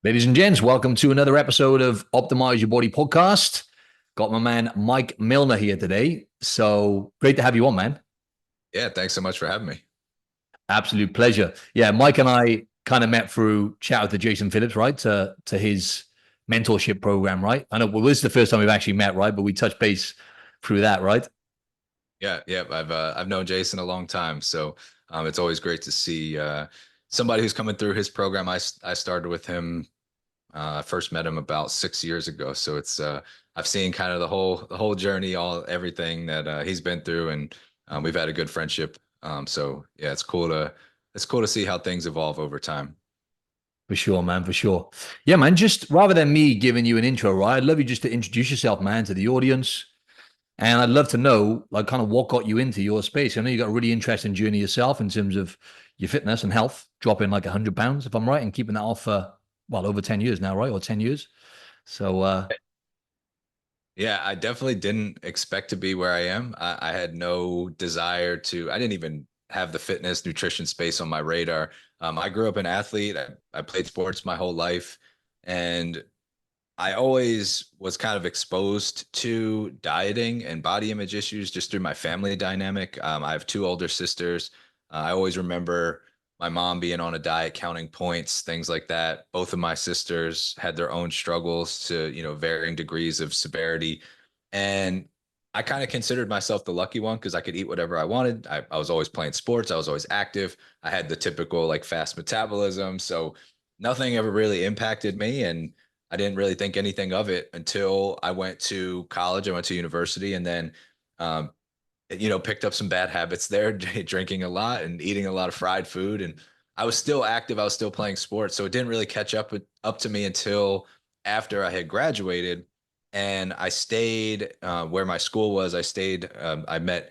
Ladies and gents, welcome to another episode of Optimize Your Body podcast. Got my man Mike Millner here today. So great to have you on, man. Yeah, thanks so much for having me. Absolute pleasure. Yeah, Mike and I kind of met through chat with Jason Phillips, right? To his mentorship program, right? I know well, this is the first time we've actually met, right? But we touched base through that, right? Yeah. I've known Jason a long time, so it's always great to see somebody who's coming through his program. I started with him. I first met him about 6 years ago, so it's I've seen kind of the whole journey, all everything that he's been through, and we've had a good friendship. So yeah, it's cool to see how things evolve over time. For sure, man, for sure. Yeah, man, just rather than me giving you an intro, right? I'd love you just to introduce yourself, man, to the audience. And I'd love to know, like, kind of what got you into your space. I know you got a really interesting journey yourself in terms of your fitness and health, dropping like 100 pounds, if I'm right, and keeping that off for, well, over 10 years now, right? Or 10 years. So, Yeah, I definitely didn't expect to be where I am. I had no desire to, I didn't even have the fitness nutrition space on my radar. I grew up an athlete. I played sports my whole life. And I always was kind of exposed to dieting and body image issues just through my family dynamic. I have two older sisters. I always remember my mom being on a diet, counting points, things like that. Both of my sisters had their own struggles to, varying degrees of severity. And I kind of considered myself the lucky one because I could eat whatever I wanted. I was always playing sports. I was always active. I had the typical like fast metabolism. So nothing ever really impacted me. And I didn't really think anything of it until I went to college. I went to university and then, um, picked up some bad habits there, drinking a lot and eating a lot of fried food. And I was still active. I was still playing sports. So it didn't really catch up to me until after I had graduated. And I stayed where my school was. I met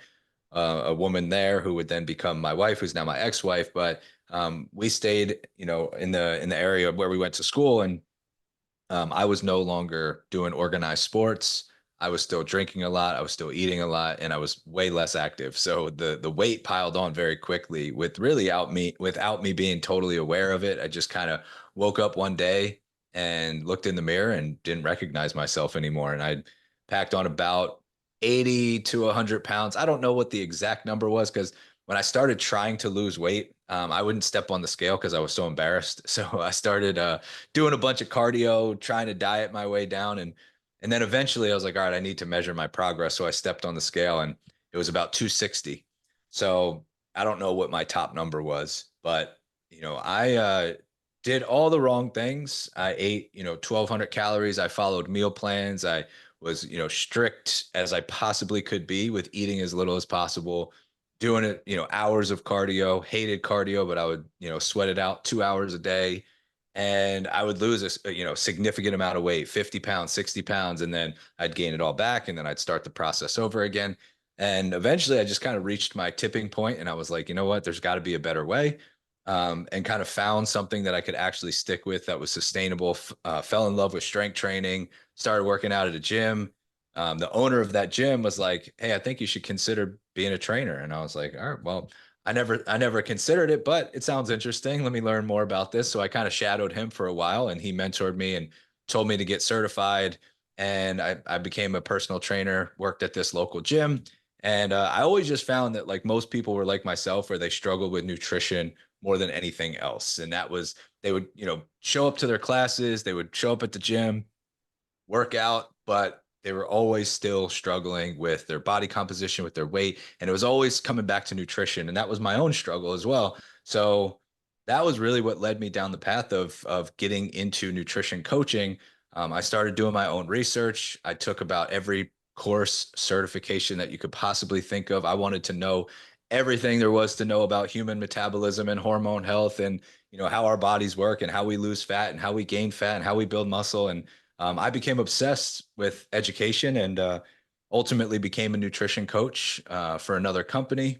a woman there who would then become my wife, who's now my ex-wife. But we stayed, in the area where we went to school. And I was no longer doing organized sports. I was still drinking a lot. I was still eating a lot, and I was way less active. So the weight piled on very quickly without me being totally aware of it. I just kind of woke up one day and looked in the mirror and didn't recognize myself anymore. And I packed on about 80 to 100 pounds. I don't know what the exact number was because when I started trying to lose weight, I wouldn't step on the scale because I was so embarrassed. So I started doing a bunch of cardio, trying to diet my way down. And then eventually I was like, all right, I need to measure my progress. So I stepped on the scale and it was about 260. So I don't know what my top number was, but I did all the wrong things. I ate, 1,200 calories. I followed meal plans. I was, strict as I possibly could be with eating as little as possible, doing it, hours of cardio, hated cardio, but I would, sweat it out 2 hours a day. And I would lose significant amount of weight, 50 pounds, 60 pounds. And then I'd gain it all back. And then I'd start the process over again. And eventually I just kind of reached my tipping point and I was like, you know what, there's got to be a better way. And kind of found something that I could actually stick with that was sustainable. Fell in love with strength training, started working out at a gym. The owner of that gym was like, "Hey, I think you should consider being a trainer." And I was like, "All right, well, I never considered it, but it sounds interesting. Let me learn more about this." So I kind of shadowed him for a while, and he mentored me and told me to get certified. And I became a personal trainer, worked at this local gym. And I always just found that like most people were like myself, where they struggled with nutrition more than anything else. And that was they would, show up to their classes, they would show up at the gym, work out, but they were always still struggling with their body composition, with their weight. And it was always coming back to nutrition. And that was my own struggle as well. So that was really what led me down the path of getting into nutrition coaching. I started doing my own research. I took about every course certification that you could possibly think of. I wanted to know everything there was to know about human metabolism and hormone health and how our bodies work and how we lose fat and how we gain fat and how we build muscle. And I became obsessed with education and ultimately became a nutrition coach for another company.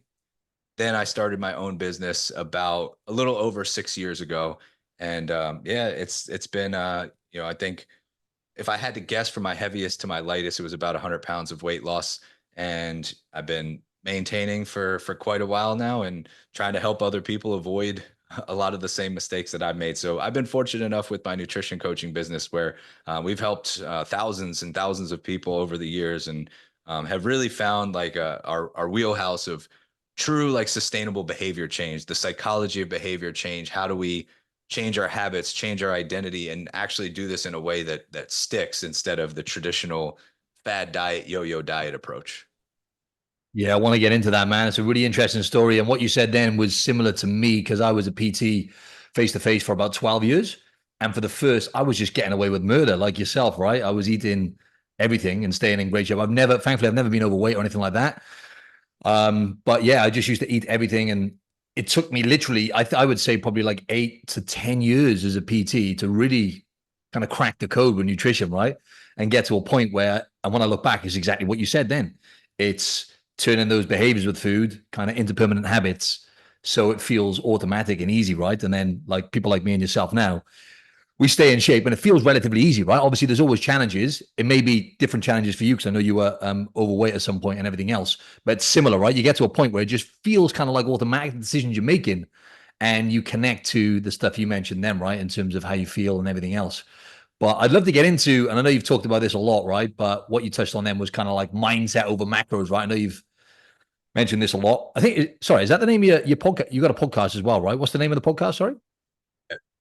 Then I started my own business about a little over 6 years ago, and yeah, it's been I think if I had to guess from my heaviest to my lightest, it was about 100 pounds of weight loss, and I've been maintaining for quite a while now, and trying to help other people avoid a lot of the same mistakes that I've made. So I've been fortunate enough with my nutrition coaching business where we've helped thousands and thousands of people over the years, and have really found like our wheelhouse of true like sustainable behavior change, the psychology of behavior change. How do we change our habits, change our identity, and actually do this in a way that sticks instead of the traditional fad diet, yo-yo diet approach? Yeah, I want to get into that, man. It's a really interesting story. And what you said then was similar to me because I was a PT face to face for about 12 years. And for the first, I was just getting away with murder like yourself, right? I was eating everything and staying in great shape. Thankfully, I've never been overweight or anything like that. But yeah, I just used to eat everything. And it took me literally, I would say probably like 8 to 10 years as a PT to really kind of crack the code with nutrition, right? And get to a point where, and when I look back, it's exactly what you said then. It's turning those behaviors with food kind of into permanent habits so it feels automatic and easy, right? And then like people like me and yourself now, we stay in shape and it feels relatively easy, right? Obviously, there's always challenges. It may be different challenges for you because I know you were overweight at some point and everything else, but it's similar, right? You get to a point where it just feels kind of like automatic decisions you're making and you connect to the stuff you mentioned then, right? In terms of how you feel and everything else. But I'd love to get into, and I know you've talked about this a lot, right? But what you touched on then was kind of like mindset over macros, right? I know you've mentioned this a lot. I think, sorry, is that the name of your podcast? You got a podcast as well, right? What's the name of the podcast? Sorry.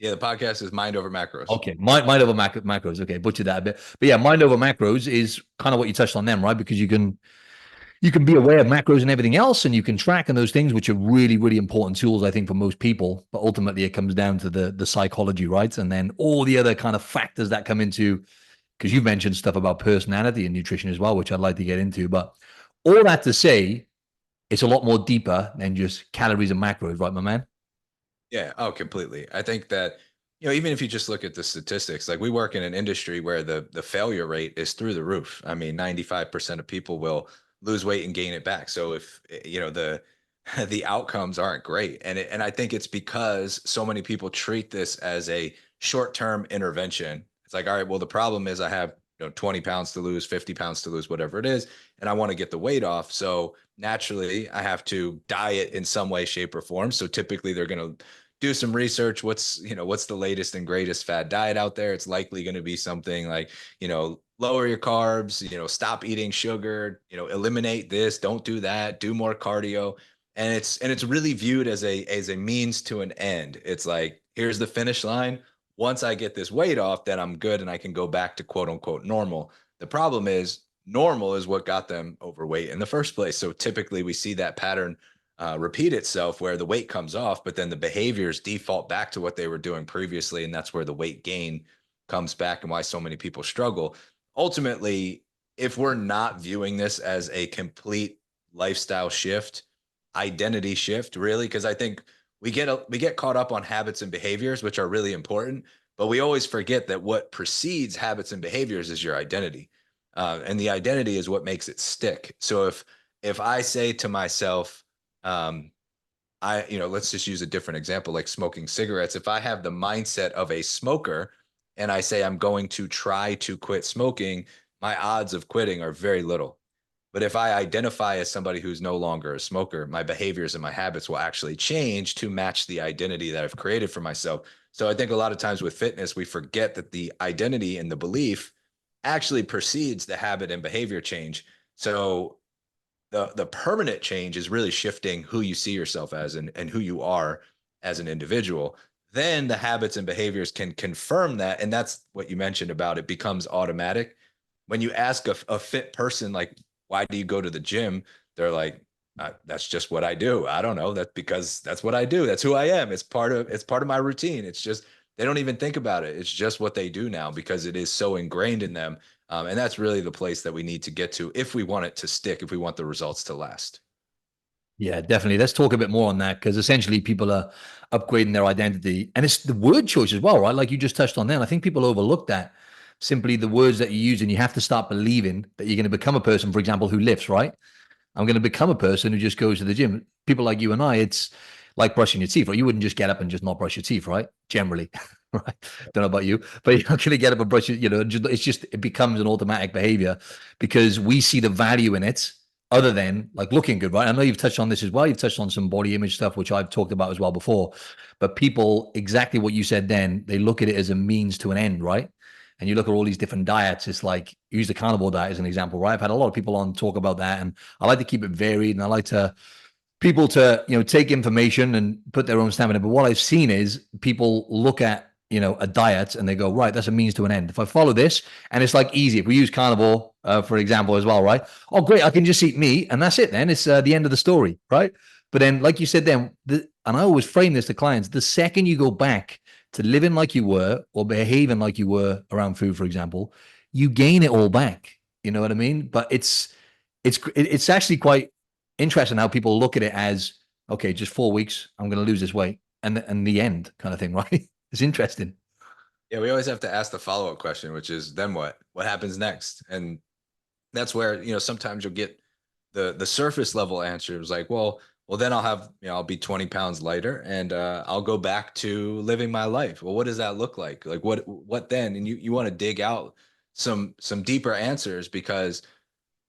Yeah, the podcast is Mind Over Macros. Okay, mind over macros. Okay, butchered that a bit, but yeah, mind over macros is kind of what you touched on them, right? Because you can be aware of macros and everything else, and you can track and those things, which are really really important tools, I think, for most people. But ultimately, it comes down to the psychology, right? And then all the other kind of factors that come into, because you've mentioned stuff about personality and nutrition as well, which I'd like to get into. But all that to say, it's a lot more deeper than just calories and macros, right, my man? Yeah, oh, completely. I think that, even if you just look at the statistics, like we work in an industry where the failure rate is through the roof. I mean, 95% of people will lose weight and gain it back. So if the the outcomes aren't great. And I think it's because so many people treat this as a short-term intervention. It's like, all right, well, the problem is I have 20 pounds to lose, 50 pounds to lose, whatever it is, and I want to get the weight off. So naturally, I have to diet in some way, shape, or form. So typically they're going to do some research. What's the latest and greatest fad diet out there? It's likely going to be something like, lower your carbs, stop eating sugar, eliminate this, don't do that, do more cardio. And it's really viewed as a means to an end. It's like, here's the finish line. Once I get this weight off, then I'm good and I can go back to quote unquote normal. The problem is normal is what got them overweight in the first place. So typically we see that pattern repeat itself where the weight comes off, but then the behaviors default back to what they were doing previously. And that's where the weight gain comes back and why so many people struggle. Ultimately, if we're not viewing this as a complete lifestyle shift, identity shift, really, because I think we get caught up on habits and behaviors, which are really important, but we always forget that what precedes habits and behaviors is your identity, and the identity is what makes it stick. So if I say to myself, let's just use a different example, like smoking cigarettes. If I have the mindset of a smoker and I say I'm going to try to quit smoking, my odds of quitting are very little. But if I identify as somebody who's no longer a smoker, my behaviors and my habits will actually change to match the identity that I've created for myself. So I think a lot of times with fitness, we forget that the identity and the belief actually precedes the habit and behavior change. So the permanent change is really shifting who you see yourself as and who you are as an individual. Then the habits and behaviors can confirm that. And that's what you mentioned about it becomes automatic. When you ask a fit person, like, why do you go to the gym? They're like, that's just what I do. I don't know. That's because that's what I do. That's who I am. It's part of my routine. It's just, they don't even think about it. It's just what they do now because it is so ingrained in them. And that's really the place that we need to get to if we want it to stick, if we want the results to last. Yeah, definitely. Let's talk a bit more on that because essentially people are upgrading their identity and it's the word choice as well, right? Like you just touched on there. I think people overlook that simply the words that you use and you have to start believing that you're going to become a person, for example, who lifts, right? I'm going to become a person who just goes to the gym. People like you and I, it's like brushing your teeth, right? You wouldn't just get up and just not brush your teeth, right? Generally, right? Don't know about you, but you're not going to get up and brush it. It becomes an automatic behavior because we see the value in it other than like looking good, right? I know you've touched on this as well. You've touched on some body image stuff, which I've talked about as well before. But people, exactly what you said then, they look at it as a means to an end, right? And you look at all these different diets. It's like, use the carnivore diet as an example, right? I've had a lot of people on talk about that, and I like to keep it varied, and I like to people to take information and put their own stamp in it. But what I've seen is people look at a diet and they go, right, that's a means to an end. If I follow this, and it's like easy. If we use carnivore for example as well, right? Oh, great, I can just eat meat and that's it. Then it's the end of the story, right? But then, like you said, then and I always frame this to clients: the second you go back to living like you were or behaving like you were around food, for example, you gain it all back. You know what I mean? But it's actually quite interesting how people look at it as, okay, just 4 weeks, I'm going to lose this weight, and the end kind of thing, right? It's interesting. Yeah, we always have to ask the follow-up question, which is then what? What happens next? And that's where, sometimes you'll get the surface level answers like, well, then I'll have, I'll be 20 pounds lighter and I'll go back to living my life. Well, what does that look like? Like what then? And you want to dig out some deeper answers because,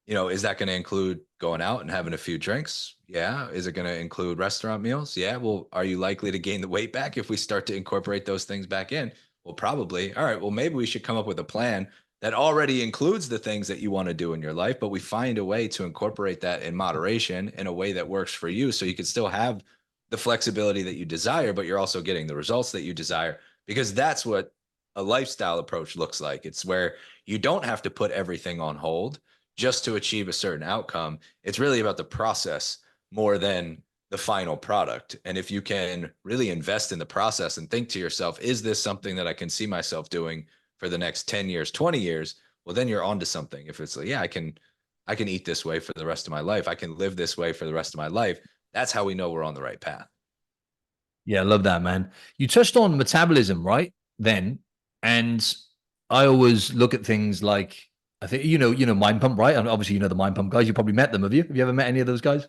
is that going to include going out and having a few drinks? Yeah. Is it going to include restaurant meals? Yeah. Well, are you likely to gain the weight back if we start to incorporate those things back in? Well, probably. All right. Well, maybe we should come up with a plan that already includes the things that you want to do in your life, but we find a way to incorporate that in moderation in a way that works for you. So you can still have the flexibility that you desire, but you're also getting the results that you desire, because that's what a lifestyle approach looks like. It's where you don't have to put everything on hold just to achieve a certain outcome. It's really about the process more than the final product. And if you can really invest in the process and think to yourself, is this something that I can see myself doing for the next 10 years, 20 years? Well, then you're onto something. If it's like, yeah, I can eat this way for the rest of my life. I can live this way for the rest of my life. That's how we know we're on the right path. Yeah, I love that, man. You touched on metabolism, right? Then, and I always look at things like, I think Mind Pump, right? And obviously the Mind Pump guys. You probably met them, have you? Have you ever met any of those guys?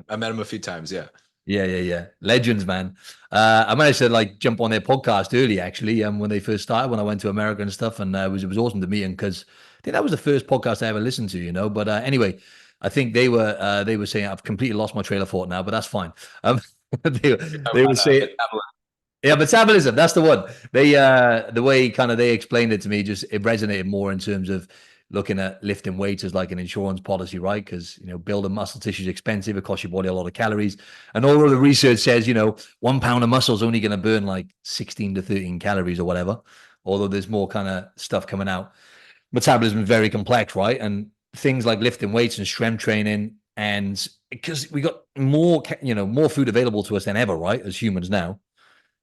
I met him a few times. Yeah. Yeah. Legends, man. I managed to like jump on their podcast early, actually, when they first started, when I went to America and stuff, and it was awesome to meet them because I think that was the first podcast I ever listened to. But anyway, I think they were saying I've completely lost my trail of thought now, but that's fine. They, they were saying. Yeah, metabolism. That's the one. The way kind of they explained it to me, just it resonated more in terms of looking at lifting weights as like an insurance policy, right? Because building muscle tissue is expensive. It costs your body a lot of calories, and all of the research says 1 pound of muscle is only going to burn like 16 to 13 calories or whatever. Although there's more kind of stuff coming out. Metabolism is very complex, right? And things like lifting weights and strength training, and because we got more food available to us than ever, right? As humans now,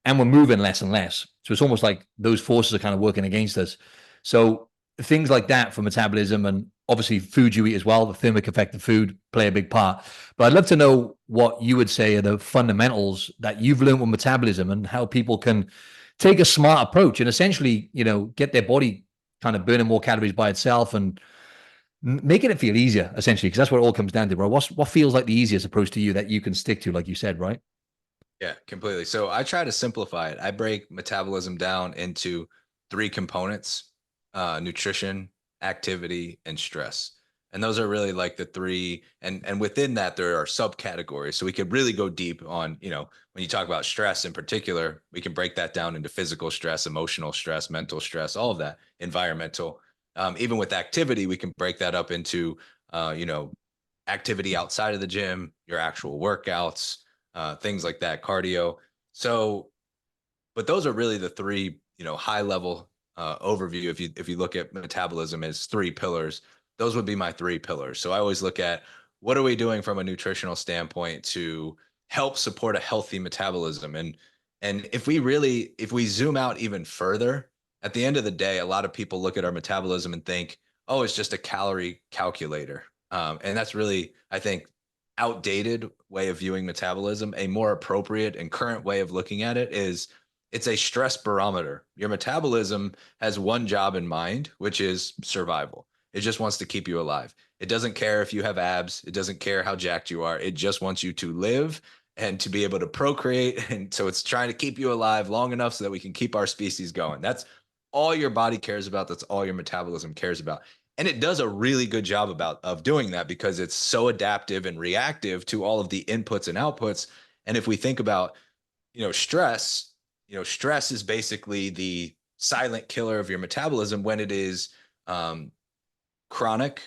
and we're moving less and less. So it's almost like those forces are kind of working against us. So things like that for metabolism, and obviously food you eat as well, the thermic effect of food play a big part. But I'd love to know what you would say are the fundamentals that you've learned with metabolism and how people can take a smart approach and essentially, get their body kind of burning more calories by itself and making it feel easier, essentially, because that's what it all comes down to, bro. What feels like the easiest approach to you that you can stick to, like you said, right? Yeah, completely. So I try to simplify it. I break metabolism down into three components: nutrition, activity, and stress. And those are really like the three. And within that, there are subcategories. So we could really go deep on, when you talk about stress in particular, we can break that down into physical stress, emotional stress, mental stress, all of that, environmental. Even with activity, we can break that up into, activity outside of the gym, your actual workouts, things like that, cardio. So, but those are really the three, high level overview. If you look at metabolism as three pillars, those would be my three pillars. So I always look at what are we doing from a nutritional standpoint to help support a healthy metabolism. And if we zoom out even further, at the end of the day, a lot of people look at our metabolism and think, oh, it's just a calorie calculator. And that's really, I think, outdated way of viewing metabolism. A more appropriate and current way of looking at it is it's a stress barometer. Your metabolism has one job in mind, which is survival. It just wants to keep you alive. It doesn't care if you have abs. It doesn't care how jacked you are. It just wants you to live and to be able to procreate. And so it's trying to keep you alive long enough so that we can keep our species going. That's all your body cares about. That's all your metabolism cares about. And it does a really good job of doing that because it's so adaptive and reactive to all of the inputs and outputs. And if we think about, stress, stress is basically the silent killer of your metabolism when it is um, chronic.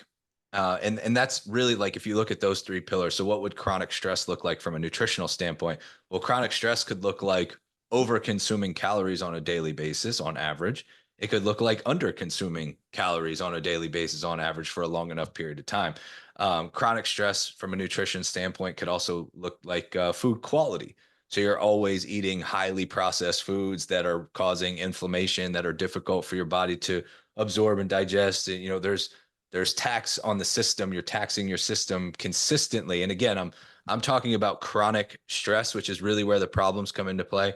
And that's really like if you look at those three pillars. So what would chronic stress look like from a nutritional standpoint? Well, chronic stress could look like over consuming calories on a daily basis on average. It could look like under consuming calories on a daily basis on average for a long enough period of time. Chronic stress from a nutrition standpoint could also look like food quality. So you're always eating highly processed foods that are causing inflammation, that are difficult for your body to absorb and digest. And, there's tax on the system. You're taxing your system consistently. And again, I'm talking about chronic stress, which is really where the problems come into play.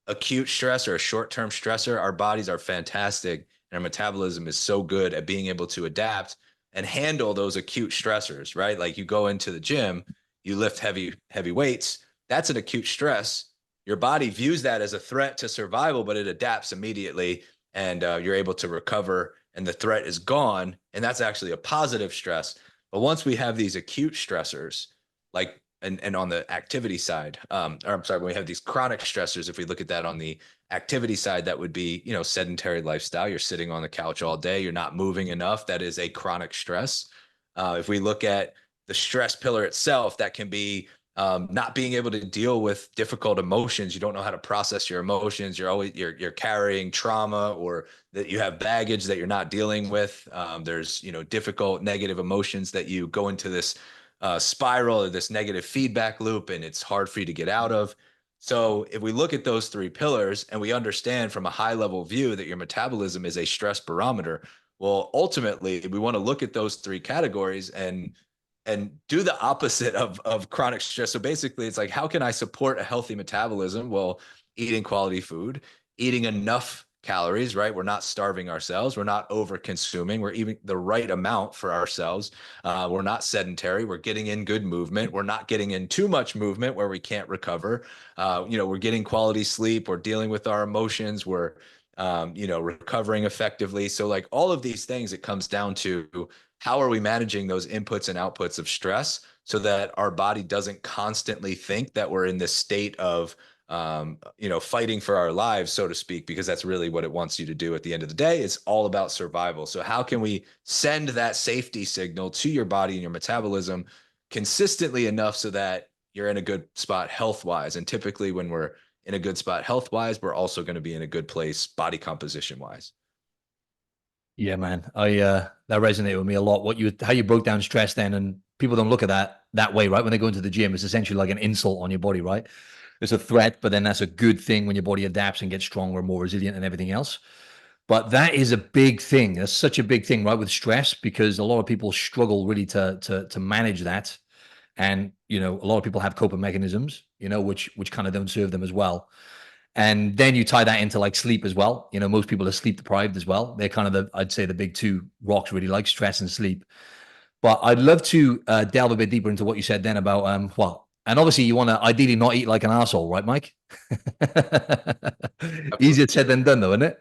Acute stress or a short-term stressor, our bodies are fantastic and our metabolism is so good at being able to adapt and handle those acute stressors, right? Like you go into the gym, you lift heavy weights, that's an acute stress. Your body views that as a threat to survival, but it adapts immediately and you're able to recover and the threat is gone. And that's actually a positive stress. But once we have these acute stressors, like and on the activity side, or I'm sorry, when we have these chronic stressors, if we look at that on the activity side, that would be, sedentary lifestyle. You're sitting on the couch all day. You're not moving enough. That is a chronic stress. If we look at the stress pillar itself, that can be not being able to deal with difficult emotions. You don't know how to process your emotions. You're carrying trauma or that you have baggage that you're not dealing with. There's, difficult negative emotions that you go into this spiral or this negative feedback loop, and it's hard for you to get out of. So if we look at those three pillars and we understand from a high level view that your metabolism is a stress barometer, well, ultimately we want to look at those three categories and do the opposite of chronic stress. So basically it's like, how can I support a healthy metabolism? Well, eating quality food, eating enough calories, right? We're not starving ourselves. We're not over consuming. We're eating the right amount for ourselves. We're not sedentary. We're getting in good movement. We're not getting in too much movement where we can't recover. We're getting quality sleep. We're dealing with our emotions. We're, recovering effectively. So like all of these things, it comes down to how are we managing those inputs and outputs of stress so that our body doesn't constantly think that we're in this state of fighting for our lives, so to speak, because that's really what it wants you to do at the end of the day. It's all about survival. So how can we send that safety signal to your body and your metabolism consistently enough so that you're in a good spot health-wise? And typically when we're in a good spot health-wise, we're also going to be in a good place body composition-wise. Yeah, man. That resonated with me a lot. How you broke down stress then, and people don't look at that way, right? When they go into the gym, it's essentially like an insult on your body, right? It's a threat, but then that's a good thing when your body adapts and gets stronger and more resilient and everything else. But that is a big thing. That's such a big thing, right? With stress, because a lot of people struggle really to manage that. And a lot of people have coping mechanisms, which kind of don't serve them as well. And then you tie that into like sleep as well. Most people are sleep deprived as well. They're kind of I'd say the big two rocks really, like stress and sleep. But I'd love to delve a bit deeper into what you said then about, and obviously you want to ideally not eat like an asshole, right, Mike? Easier said than done though, isn't it?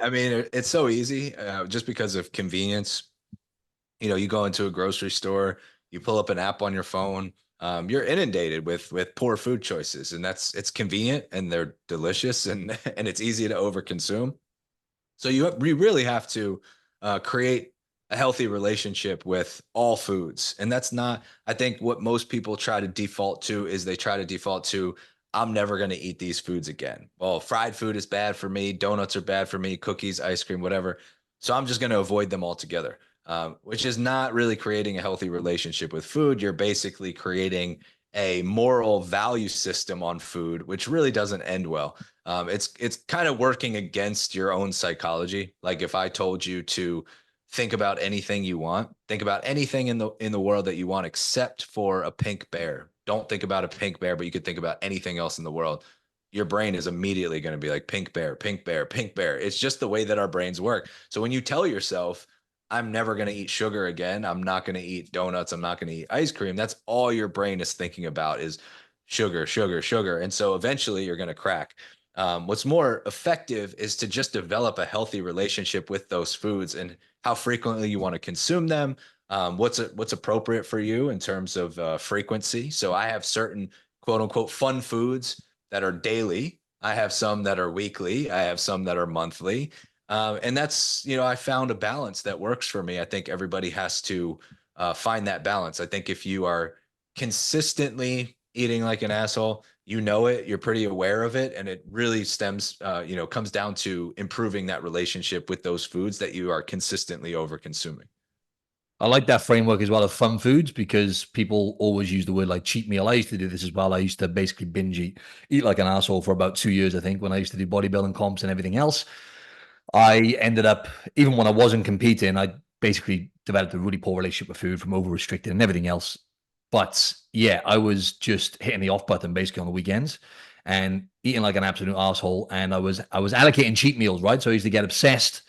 I mean, it's so easy just because of convenience. You go into a grocery store, you pull up an app on your phone, you're inundated with poor food choices, and it's convenient and they're delicious and and it's easy to overconsume. So you really have to create a healthy relationship with all foods, and that's not. I think what most people try to default to is they try to default to, I'm never going to eat these foods again. Well, fried food is bad for me. Donuts are bad for me. Cookies, ice cream, whatever. So I'm just going to avoid them altogether, which is not really creating a healthy relationship with food. You're basically creating a moral value system on food, which really doesn't end well. It's kind of working against your own psychology. Like if I told you to think about anything you want, think about anything in the world that you want except for a pink bear. Don't think about a pink bear, but you could think about anything else in the world. Your brain is immediately going to be like pink bear, pink bear, pink bear. It's just the way that our brains work. So when you tell yourself, I'm never going to eat sugar again, I'm not going to eat donuts, I'm not going to eat ice cream, that's all your brain is thinking about is sugar, sugar, sugar. And so eventually you're going to crack. What's more effective is to just develop a healthy relationship with those foods and how frequently you want to consume them. What's appropriate for you in terms of frequency. So I have certain quote unquote fun foods that are daily. I have some that are weekly. I have some that are monthly. And that's, I found a balance that works for me. I think everybody has to find that balance. I think if you are consistently eating like an asshole, you're pretty aware of it. And it really comes down to improving that relationship with those foods that you are consistently over consuming. I like that framework as well of fun foods, because people always use the word like cheat meal. I used to do this as well. I used to basically binge eat like an asshole for about 2 years, I think, when I used to do bodybuilding comps and everything else. I ended up, even when I wasn't competing, I basically developed a really poor relationship with food from over restricting and everything else. But yeah, I was just hitting the off button basically on the weekends and eating like an absolute asshole. And I was allocating cheat meals, right? So I used to get obsessed.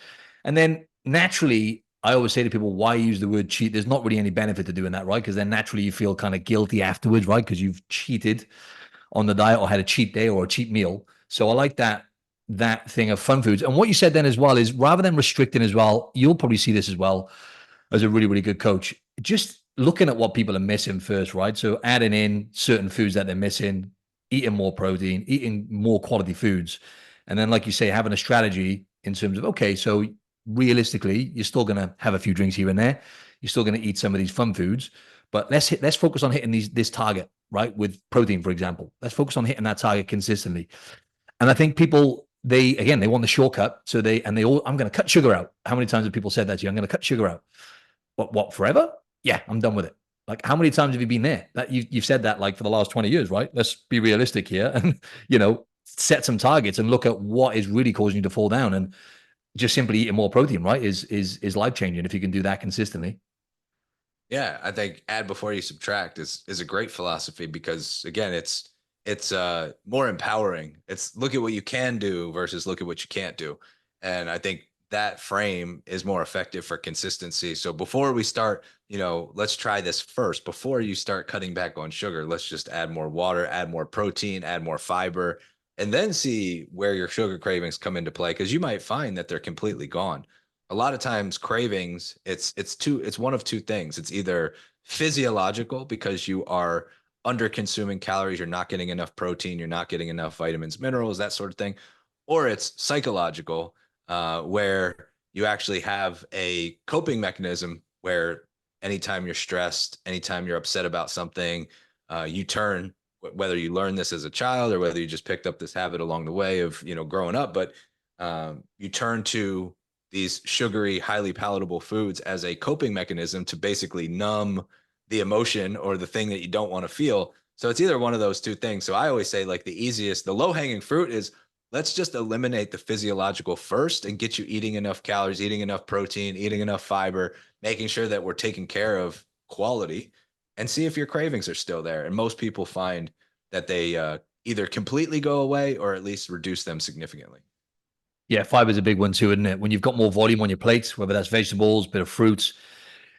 And then naturally, I always say to people, why use the word cheat? There's not really any benefit to doing that, right? Because then naturally you feel kind of guilty afterwards, right? Because you've cheated on the diet or had a cheat day or a cheat meal. So I like that thing of fun foods. And what you said then as well is, rather than restricting as well, you'll probably see this as well as a really, really good coach, just looking at what people are missing first, right? So adding in certain foods that they're missing, eating more protein, eating more quality foods. And then, like you say, having a strategy in terms of, okay, so realistically, you're still going to have a few drinks here and there. You're still going to eat some of these fun foods, but let's focus on hitting this target, right? With protein, for example, let's focus on hitting that target consistently. And I think people, they want the shortcut. So they all, I'm going to cut sugar out. How many times have people said that to you? I'm going to cut sugar out. What forever? Yeah, I'm done with it. Like, how many times have you been there? That you've said that like for the last 20 years, right? Let's be realistic here and, set some targets and look at what is really causing you to fall down. And just simply eating more protein, right, is life changing if you can do that consistently. Yeah, I think add before you subtract is a great philosophy because again, it's more empowering. It's look at what you can do versus look at what you can't do. And I think that frame is more effective for consistency. So before we start, let's try this first. Before you start cutting back on sugar, let's just add more water, add more protein, add more fiber, and then see where your sugar cravings come into play because you might find that they're completely gone. A lot of times cravings, it's one of two things. It's either physiological because you are under consuming calories, you're not getting enough protein, you're not getting enough vitamins, minerals, that sort of thing, or it's psychological, where you actually have a coping mechanism where anytime you're stressed, anytime you're upset about something, you turn, whether you learn this as a child or whether you just picked up this habit along the way of growing up, but you turn to these sugary, highly palatable foods as a coping mechanism to basically numb the emotion or the thing that you don't want to feel. So it's either one of those two things. So I always say like the low hanging fruit is let's just eliminate the physiological first and get you eating enough calories, eating enough protein, eating enough fiber, making sure that we're taking care of quality and see if your cravings are still there. And most people find that they either completely go away or at least reduce them significantly. Yeah, fiber is a big one too, isn't it? When you've got more volume on your plate, whether that's vegetables, bit of fruits,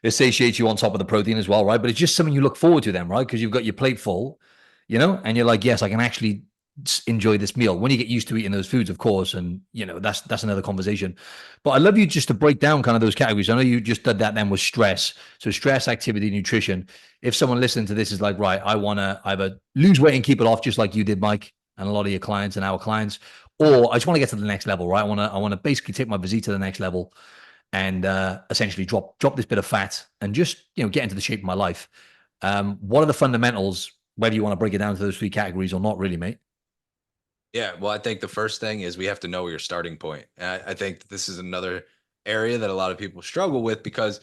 it satiates you on top of the protein as well, right? But it's just something you look forward to then, right? Because you've got your plate full, and you're like, yes, I can actually enjoy this meal when you get used to eating those foods, of course. And that's another conversation. But I'd love you just to break down kind of those categories. I know you just did that then with stress. So stress, activity, nutrition. If someone listening to this is like, right, I want to either lose weight and keep it off, just like you did, Mike, and a lot of your clients and our clients, or I just want to get to the next level, right? I want to basically take my physique to the next level and essentially drop this bit of fat and just get into the shape of my life. What are the fundamentals, whether you want to break it down to those three categories or not, really, mate? Yeah, well, I think the first thing is we have to know your starting point. And I think this is another area that a lot of people struggle with because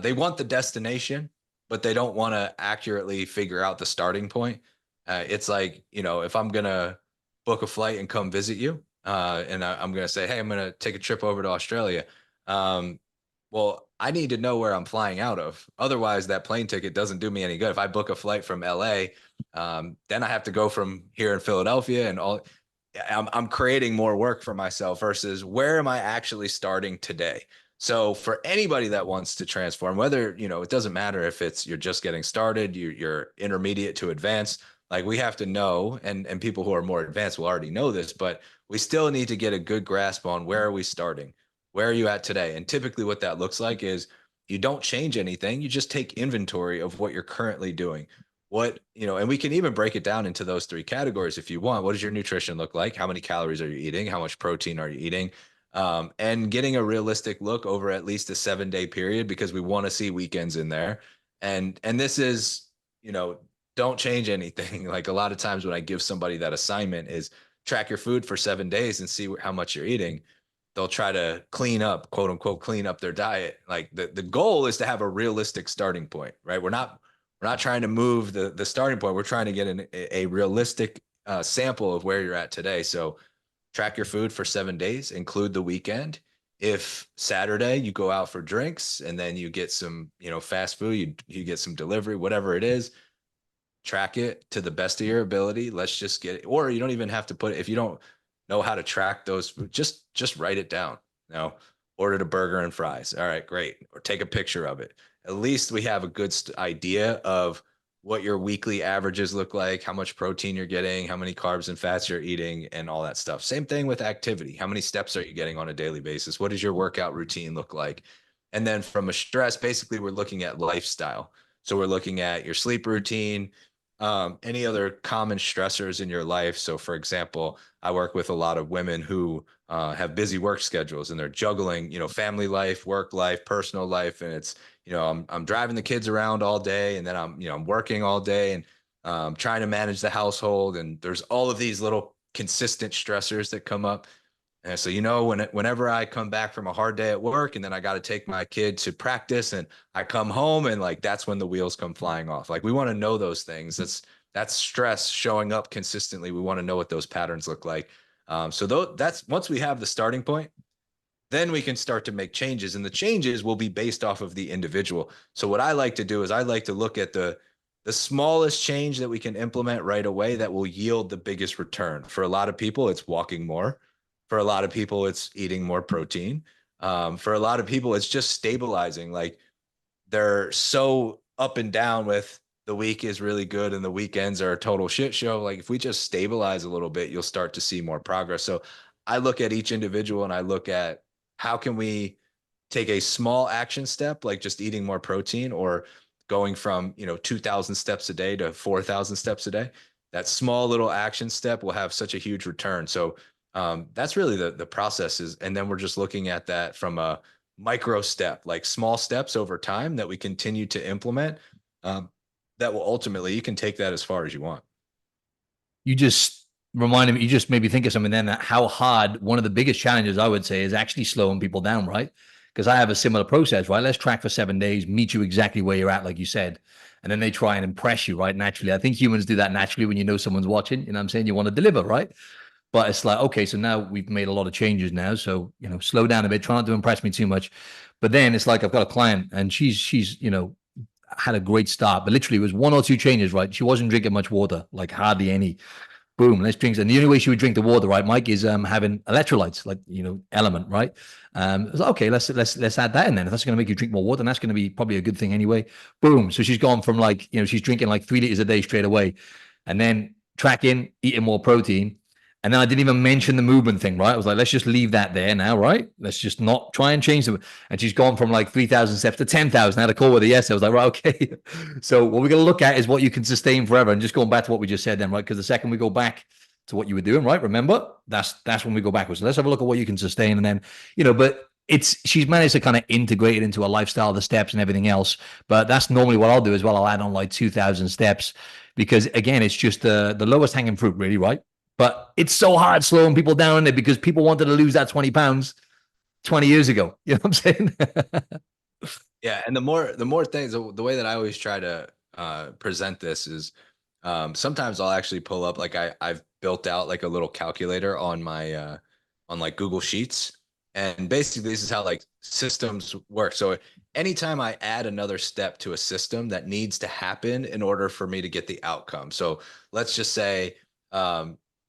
they want the destination, but they don't want to accurately figure out the starting point. It's like, if I'm going to book a flight and come visit you, and I'm going to say, hey, I'm going to take a trip over to Australia. Well, I need to know where I'm flying out of. Otherwise, that plane ticket doesn't do me any good. If I book a flight from LA, then I have to go from here in Philadelphia and all. I'm creating more work for myself versus where am I actually starting today? So for anybody that wants to transform, whether, it doesn't matter if you're just getting started, you're intermediate to advanced, Like we have to know, and people who are more advanced will already know this, but we still need to get a good grasp on where are we starting? Where are you at today? And typically what that looks like is you don't change anything. You just take inventory of what you're currently doing. What, and we can even break it down into those three categories if you want. What does your nutrition look like? How many calories are you eating? How much protein are you eating? And getting a realistic look over at least a 7-day period, because we want to see weekends in there. And this is, don't change anything. Like a lot of times when I give somebody that assignment is track your food for 7 days and see how much you're eating, they'll try to clean up, quote unquote, clean up their diet. Like the goal is to have a realistic starting point, right? We're not trying to move the starting point. We're trying to get a realistic sample of where you're at today. So track your food for 7 days, include the weekend. If Saturday you go out for drinks and then you get some, fast food, you get some delivery, whatever it is, track it to the best of your ability. Let's just get it. Or you don't even have to put it, if you don't know how to track those, just write it down. Ordered a burger and fries. All right, great. Or take a picture of it. At least we have a good idea of what your weekly averages look like, how much protein you're getting, how many carbs and fats you're eating, and all that stuff. Same thing with activity. How many steps are you getting on a daily basis? What does your workout routine look like? And then from a stress, basically, we're looking at lifestyle. So we're looking at your sleep routine, any other common stressors in your life. So, for example, I work with a lot of women who have busy work schedules and they're juggling, family life, work life, personal life, and it's, I'm driving the kids around all day, and then I'm working all day, and trying to manage the household, and there's all of these little consistent stressors that come up. And so, whenever I come back from a hard day at work and then I got to take my kid to practice and I come home and like, that's when the wheels come flying off. Like we want to know those things. That's stress showing up consistently. We want to know what those patterns look like. That's once we have the starting point, then we can start to make changes, and the changes will be based off of the individual. So what I like to do is I like to look at the smallest change that we can implement right away that will yield the biggest return. For a lot of people, it's walking more. For a lot of people, it's eating more protein. For a lot of people, it's just stabilizing. Like they're so up and down with the week is really good and the weekends are a total shit show. Like if we just stabilize a little bit, you'll start to see more progress. So I look at each individual and I look at how can we take a small action step, like just eating more protein or going from, 2,000 steps a day to 4,000 steps a day. That small little action step will have such a huge return. So that's really the process is. And then we're just looking at that from a micro step, like small steps over time that we continue to implement. That will ultimately, you can take that as far as you want. You just reminded me, you just made me think of something then, that how hard one of the biggest challenges I would say is actually slowing people down, right? Because I have a similar process, right? Let's track for 7 days, meet you exactly where you're at, like you said. And then they try and impress you, right? Naturally. I think humans do that naturally when you know someone's watching. You know what I'm saying? You want to deliver, right? But it's like, okay, so now we've made a lot of changes now. So, slow down a bit, try not to impress me too much. But then it's like I've got a client and she's, had a great start, but literally it was one or two changes, right? She wasn't drinking much water, like hardly any. Boom, let's drink. And the only way she would drink the water, right, Mike, is having electrolytes, like element, right? I was like, okay, let's add that in then. If that's going to make you drink more water, and that's going to be probably a good thing anyway. Boom. So she's gone from like, she's drinking like 3 liters a day straight away, and then tracking, eating more protein. And then I didn't even mention the movement thing, right? I was like, let's just leave that there now, right? Let's just not try and change them. And she's gone from like 3,000 steps to 10,000. I had a call with her yesterday. I was like, right, okay. So what we're going to look at is what you can sustain forever. And just going back to what we just said then, right? Because the second we go back to what you were doing, right? Remember, that's when we go backwards. So let's have a look at what you can sustain. And then, but she's managed to kind of integrate it into a lifestyle, the steps and everything else. But that's normally what I'll do as well. I'll add on like 2,000 steps because again, it's just the lowest hanging fruit really, right? But it's so hard slowing people down in it because people wanted to lose that 20 pounds 20 years ago. You know what I'm saying? Yeah. And the more things, the way that I always try to present this is sometimes I'll actually pull up, like I've built out like a little calculator on my, on like Google Sheets. And basically this is how like systems work. So anytime I add another step to a system that needs to happen in order for me to get the outcome. So let's just say,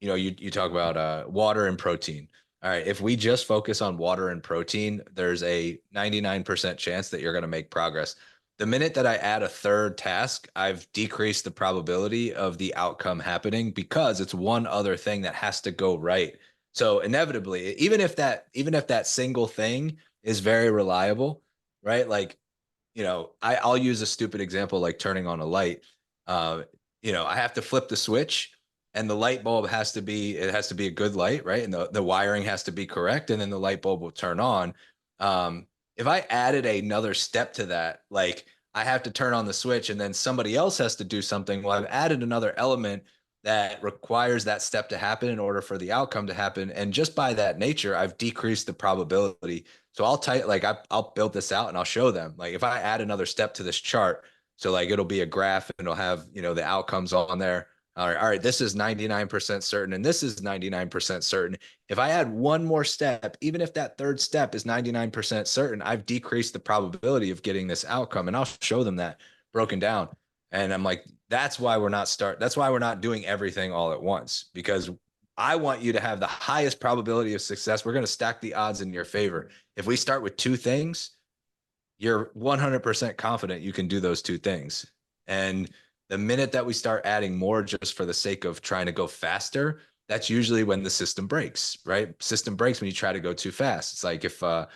you talk about water and protein. All right. If we just focus on water and protein, there's a 99% chance that you're going to make progress. The minute that I add a third task, I've decreased the probability of the outcome happening because it's one other thing that has to go right. So inevitably, even if that single thing is very reliable, right? Like, I'll use a stupid example like turning on a light. Uh, I have to flip the switch and the light bulb it has to be a good light, right? And the wiring has to be correct, and then the light bulb will turn on. Um, if I added another step to that, like I have to turn on the switch and then somebody else has to do something, well, I've added another element that requires that step to happen in order for the outcome to happen. And just by that nature, I've decreased the probability. So I'll build this out and I'll show them, like, if I add another step to this chart, so like it'll be a graph and it'll have, the outcomes on there. All right, this is 99% certain and this is 99% certain. If I add one more step, even if that third step is 99% certain, I've decreased the probability of getting this outcome. And I'll show them that broken down. And I'm like, that's why we're not doing everything all at once, because I want you to have the highest probability of success. We're going to stack the odds in your favor. If we start with two things, you're 100% confident you can do those two things. And the minute that we start adding more just for the sake of trying to go faster, that's usually when the system breaks, right? System breaks when you try to go too fast. It's like if the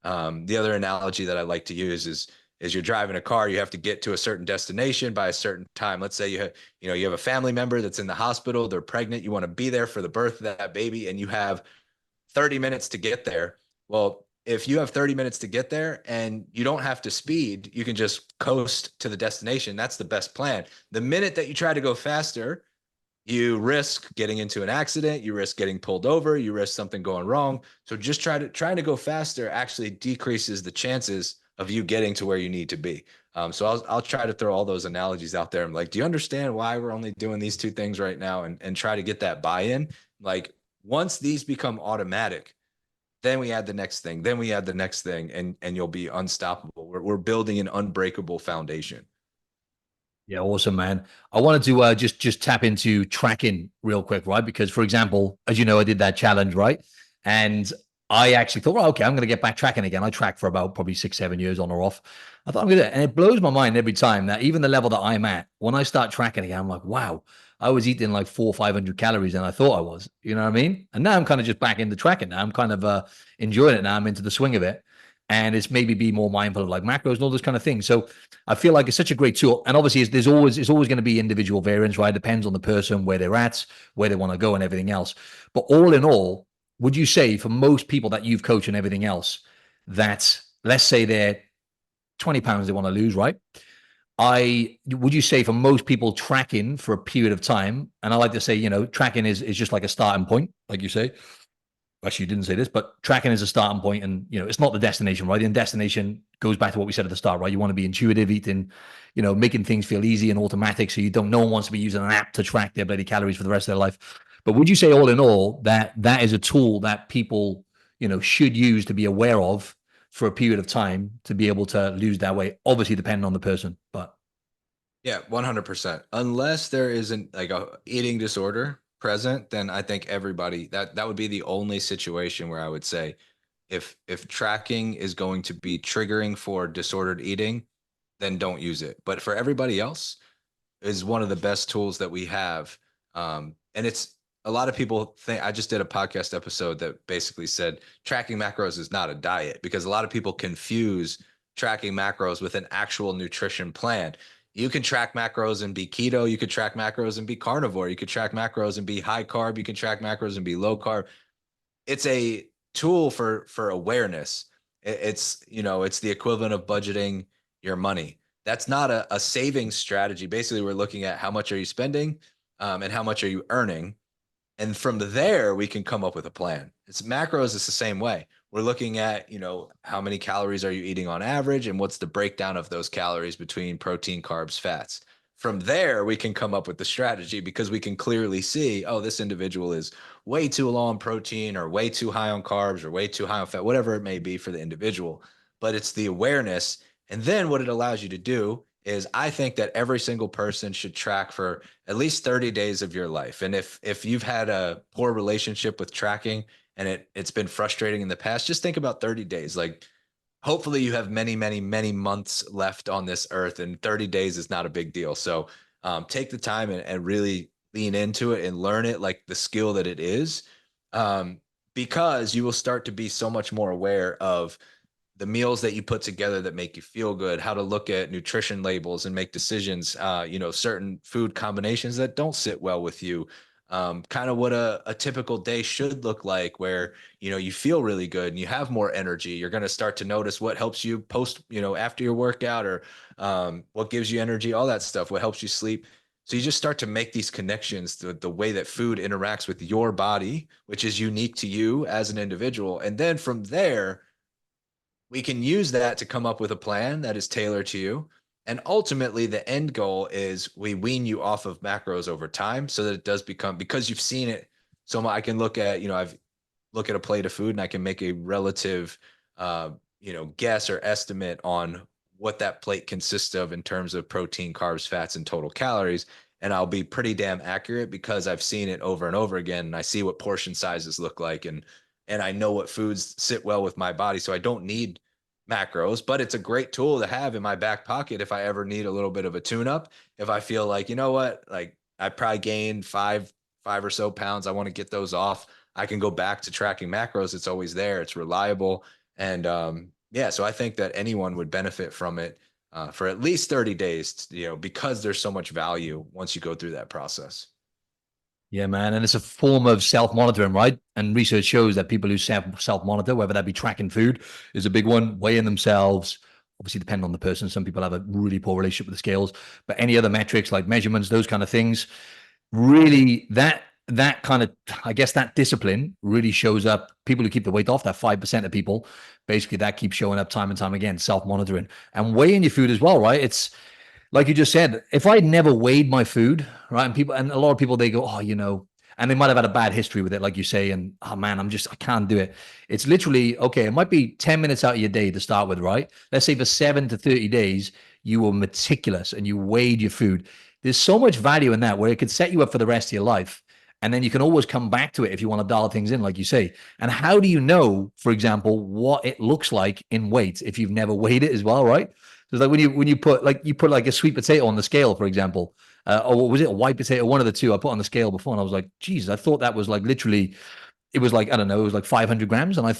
other analogy that I like to use is you're driving a car, you have to get to a certain destination by a certain time. Let's say you have a family member that's in the hospital, they're pregnant, you want to be there for the birth of that baby, and you have 30 minutes to get there. Well, if you have 30 minutes to get there and you don't have to speed, you can just coast to the destination. That's the best plan. The minute that you try to go faster, you risk getting into an accident, you risk getting pulled over, you risk something going wrong. So just trying to go faster actually decreases the chances of you getting to where you need to be. So I'll try to throw all those analogies out there. I'm like, do you understand why we're only doing these two things right now? And try to get that buy-in. Like, once these become automatic, then we add the next thing, then we add the next thing, and you'll be unstoppable. We're building an unbreakable foundation. Yeah, awesome, man. I wanted to just tap into tracking real quick, right? Because, for example, as you know, I did that challenge, right? And I actually thought, well, okay, I'm going to get back tracking again. I tracked for about probably 6, 7 years on or off. I thought I'm going to, and it blows my mind every time that even the level that I'm at, when I start tracking again, I'm like, wow, I was eating like 400 or 500 calories than I thought I was. You know what I mean? And now I'm kind of just back into tracking. Now I'm kind of enjoying it. Now I'm into the swing of it, and it's maybe be more mindful of like macros and all those kind of things. So I feel like it's such a great tool. And obviously, it's always going to be individual variance, right? It depends on the person, where they're at, where they want to go, and everything else. But all in all, would you say for most people that you've coached and everything else, that let's say they're 20 pounds they want to lose, right? Would you say for most people tracking for a period of time, and I like to say, tracking is just like a starting point, like you say. Actually, you didn't say this, but tracking is a starting point, and it's not the destination, right? The destination goes back to what we said at the start, right? You want to be intuitive eating, making things feel easy and automatic, so no one wants to be using an app to track their bloody calories for the rest of their life. But would you say, all in all, that is a tool that people, should use to be aware of for a period of time to be able to lose that weight? Obviously, depending on the person, but Yeah, 100%. Unless there isn't like a eating disorder present, then I think everybody that would be the only situation where I would say if tracking is going to be triggering for disordered eating, then don't use it. But for everybody else, is one of the best tools that we have. And it's a lot of people think, I just did a podcast episode that basically said tracking macros is not a diet, because a lot of people confuse tracking macros with an actual nutrition plan. You can track macros and be keto. You could track macros and be carnivore. You could track macros and be high carb. You can track macros and be low carb. It's a tool for awareness. It's the equivalent of budgeting your money. That's not a saving strategy. Basically, we're looking at how much are you spending, and how much are you earning, and from there we can come up with a plan. It's macros. It's the same way. We're looking at how many calories are you eating on average, and what's the breakdown of those calories between protein, carbs, fats. From there, we can come up with the strategy, because we can clearly see, oh, this individual is way too low on protein or way too high on carbs or way too high on fat, whatever it may be for the individual. But it's the awareness. And then what it allows you to do is, I think that every single person should track for at least 30 days of your life. And if you've had a poor relationship with tracking and it's been frustrating in the past, just think about 30 days. Like, hopefully you have many, many, many months left on this earth, and 30 days is not a big deal. So take the time and really lean into it and learn it like the skill that it is, um, because you will start to be so much more aware of the meals that you put together that make you feel good, how to look at nutrition labels and make decisions, certain food combinations that don't sit well with you, kind of what a typical day should look like, where, you feel really good and you have more energy. You're going to start to notice what helps you post, after your workout, or what gives you energy, all that stuff, what helps you sleep. So you just start to make these connections to the way that food interacts with your body, which is unique to you as an individual. And then from there, we can use that to come up with a plan that is tailored to you. And ultimately, the end goal is we wean you off of macros over time so that it does become, because you've seen it. So I can look at, I've look at a plate of food and I can make a relative, guess or estimate on what that plate consists of in terms of protein, carbs, fats, and total calories. And I'll be pretty damn accurate because I've seen it over and over again. And I see what portion sizes look like. And I know what foods sit well with my body. So I don't need macros, but it's a great tool to have in my back pocket if I ever need a little bit of a tune up. If I feel like, you know what, like I probably gained five or so pounds, I want to get those off. I can go back to tracking macros. It's always there. It's reliable. And yeah, so I think that anyone would benefit from it for at least 30 days, because there's so much value once you go through that process. Yeah, man. And it's a form of self-monitoring, right? And research shows that people who self-monitor, whether that be tracking food is a big one, weighing themselves, obviously depending on the person. Some people have a really poor relationship with the scales, but any other metrics like measurements, those kind of things, really that kind of, I guess that discipline really shows up. People who keep the weight off, that 5% of people, basically that keeps showing up time and time again, self-monitoring and weighing your food as well, right? It's like you just said, if I never weighed my food, right? And a lot of people, they go, oh, and they might have had a bad history with it, like you say, and oh man, I can't do it. It's literally, okay, it might be 10 minutes out of your day to start with, right? Let's say for 7 to 30 days, you were meticulous and you weighed your food. There's so much value in that where it could set you up for the rest of your life. And then you can always come back to it if you want to dial things in, like you say. And how do you know, for example, what it looks like in weight if you've never weighed it as well, right? So it's like when you put like a sweet potato on the scale, for example, or what was it, a white potato, one of the two I put on the scale before, and I was like, Jesus, I thought that was like literally, it was like, I don't know, it was like 500 grams, and I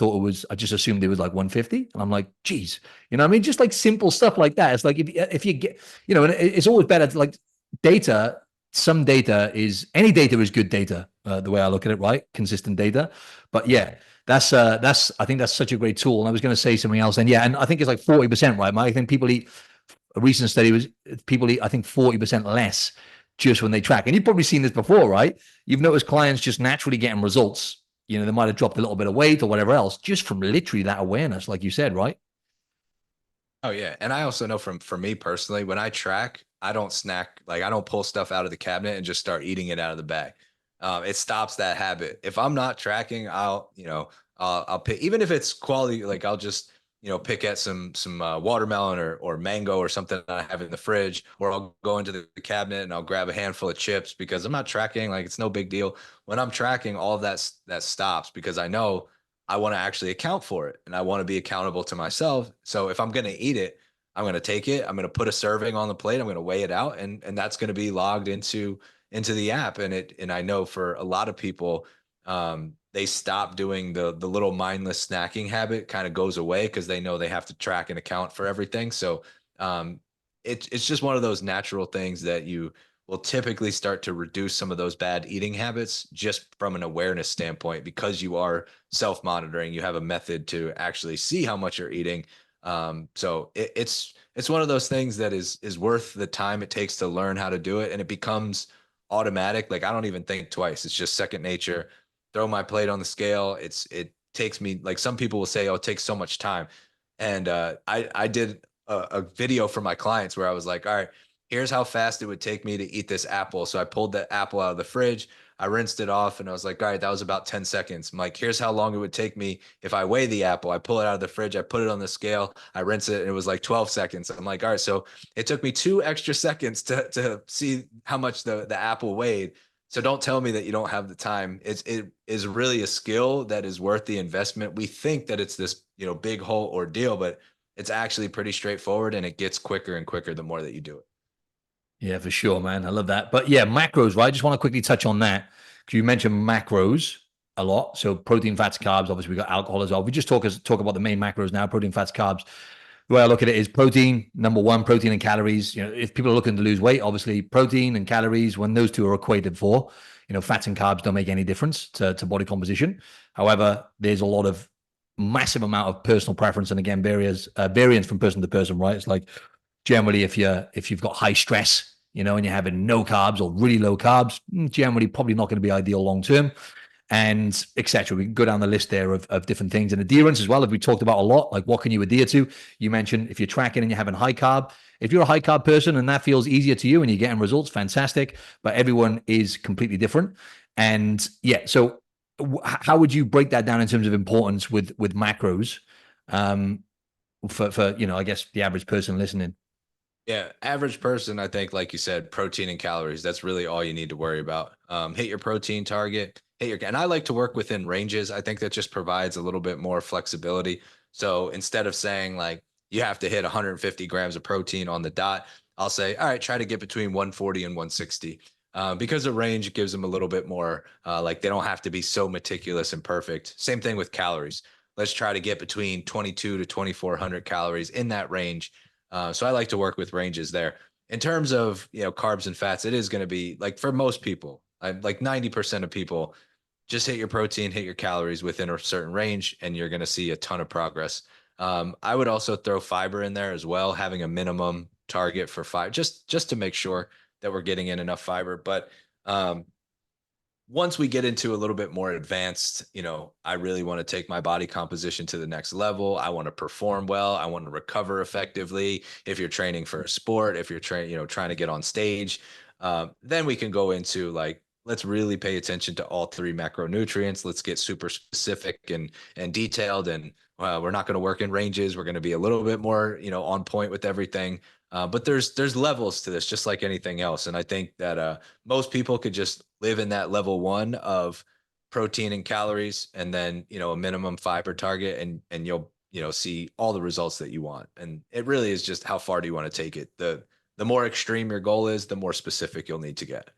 just assumed it was like 150, and I'm like, geez, you know what I mean? Just like simple stuff like that. It's like if you get, and it's always better to like data. Some data is any data is good data, the way I look at it, right? Consistent data, but yeah. That's I think that's such a great tool. And I was going to say something else, and yeah, and I think it's like 40%, right? I think people eat. A recent study was people eat, I think, 40% less just when they track. And you've probably seen this before, right? You've noticed clients just naturally getting results. They might have dropped a little bit of weight or whatever else, just from literally that awareness, like you said, right? Oh yeah, and I also know for me personally, when I track, I don't snack. Like I don't pull stuff out of the cabinet and just start eating it out of the bag. It stops that habit. If I'm not tracking, I'll pick, even if it's quality. Like I'll just pick at some watermelon or mango or something that I have in the fridge, or I'll go into the cabinet and I'll grab a handful of chips because I'm not tracking. Like it's no big deal. When I'm tracking, all of that stops because I know I want to actually account for it and I want to be accountable to myself. So if I'm going to eat it, I'm going to take it. I'm going to put a serving on the plate. I'm going to weigh it out, and that's going to be logged into the app. And I know for a lot of people, they stop doing the little mindless snacking habit. Kind of goes away because they know they have to track and account for everything. So it's just one of those natural things that you will typically start to reduce some of those bad eating habits just from an awareness standpoint, because you are self-monitoring. You have a method to actually see how much you're eating. So it's one of those things that is worth the time it takes to learn how to do it, and it becomes automatic. Like I don't even think twice. It's just second nature. Throw my plate on the scale. It takes me, like some people will say, oh, it takes so much time. And I did a video for my clients where I was like, all right, here's how fast it would take me to eat this apple. So I pulled the apple out of the fridge, I rinsed it off, and I was like, all right, that was about 10 seconds. I'm like, here's how long it would take me if I weigh the apple. I pull it out of the fridge, I put it on the scale, I rinse it, and it was like 12 seconds. I'm like, all right, so it took me 2 extra seconds to see how much the apple weighed. So don't tell me that you don't have the time. It is really a skill that is worth the investment. We think that it's this, big whole ordeal, but it's actually pretty straightforward, and it gets quicker and quicker the more that you do it. Yeah, for sure, man. I love that. But yeah, macros, right? I just want to quickly touch on that because you mentioned macros a lot. So protein, fats, carbs. Obviously, we got alcohol as well. We just talk about the main macros now: protein, fats, carbs. The way I look at it is protein, number one, protein and calories. You know, if people are looking to lose weight, obviously protein and calories, when those two are equated for, you know, fats and carbs don't make any difference to body composition. However, there's a lot of massive amount of personal preference, and again, variance from person to person, right? It's like generally if you've got high stress, you know, and you're having no carbs or really low carbs, generally probably not going to be ideal long term, and etc. We can go down the list there of different things. And adherence as well, if we talked about a lot, like what can you adhere to? You mentioned if you're tracking and you're having high carb, if you're a high carb person and that feels easier to you and you're getting results, fantastic. But everyone is completely different. And yeah, so how would you break that down in terms of importance with macros, for you know, I guess the average person listening? Yeah, average person, I think, like you said, protein and calories. That's really all you need to worry about. Hit your protein target. And I like to work within ranges. I think that just provides a little bit more flexibility. So instead of saying like you have to hit 150 grams of protein on the dot, I'll say, all right, try to get between 140 and 160. Because the range gives them a little bit more, like they don't have to be so meticulous and perfect. Same thing with calories. Let's try to get between 22 to 2400 calories in that range. So I like to work with ranges there. In terms of, you know, carbs and fats, it is going to be like for most people, like 90% of people, just hit your protein, hit your calories within a certain range, and you're going to see a ton of progress. I would also throw fiber in there as well, having a minimum target for fiber, just to make sure that we're getting in enough fiber. But um, once we get into a little bit more advanced, you know, I really want to take my body composition to the next level. I want to perform well. I want to recover effectively. If you're training for a sport, if you're training, you know, trying to get on stage, then we can go into like, let's really pay attention to all three macronutrients. Let's get super specific and detailed. And we're not going to work in ranges. We're going to be a little bit more, you know, on point with everything. But there's levels to this, just like anything else. And I think that most people could just live in that level one of protein and calories, and then, you know, a minimum fiber target, and you'll, you know, see all the results that you want. And it really is just how far do you want to take it. The more extreme your goal is, the more specific you'll need to get.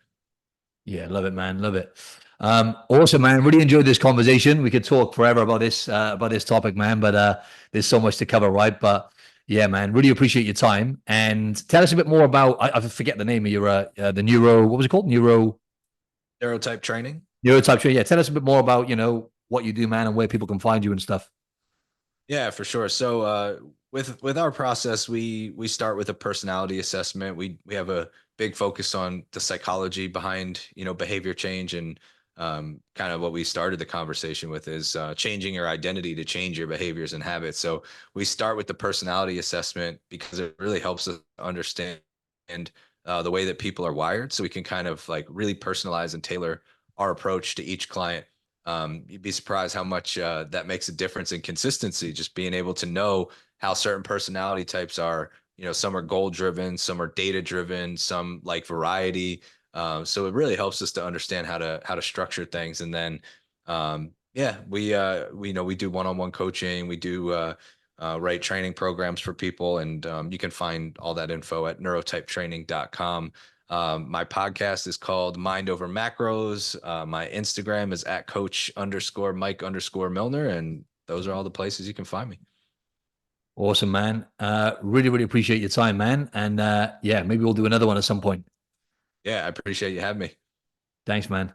Yeah, love it, man. Love it. Awesome, man. Really enjoyed this conversation. We could talk forever about this topic, man, but there's so much to cover, right? But yeah, man, really appreciate your time. And tell us a bit more about, I forget the name of your the neuro, what was it called? Neurotype training. Neurotype training. Yeah, tell us a bit more about, you know, what you do, man, and where people can find you and stuff. Yeah, for sure. So with our process, we start with a personality assessment. We have a big focus on the psychology behind, you know, behavior change, and kind of what we started the conversation with is changing your identity to change your behaviors and habits. So we start with the personality assessment because it really helps us understand the way that people are wired, so we can kind of like really personalize and tailor our approach to each client. You'd be surprised how much that makes a difference in consistency. Just being able to know how certain personality types are. You know, some are goal driven, some are data driven, some like variety. So it really helps us to understand how to structure things. And then, yeah, we you know, we do one-on-one coaching. We do write training programs for people, and you can find all that info at neurotypetraining.com. My podcast is called Mind Over Macros. My Instagram is at coach_Mike_Millner. And those are all the places you can find me. Awesome, man. Really, really appreciate your time, man. And yeah, maybe we'll do another one at some point. Yeah, I appreciate you having me. Thanks, man.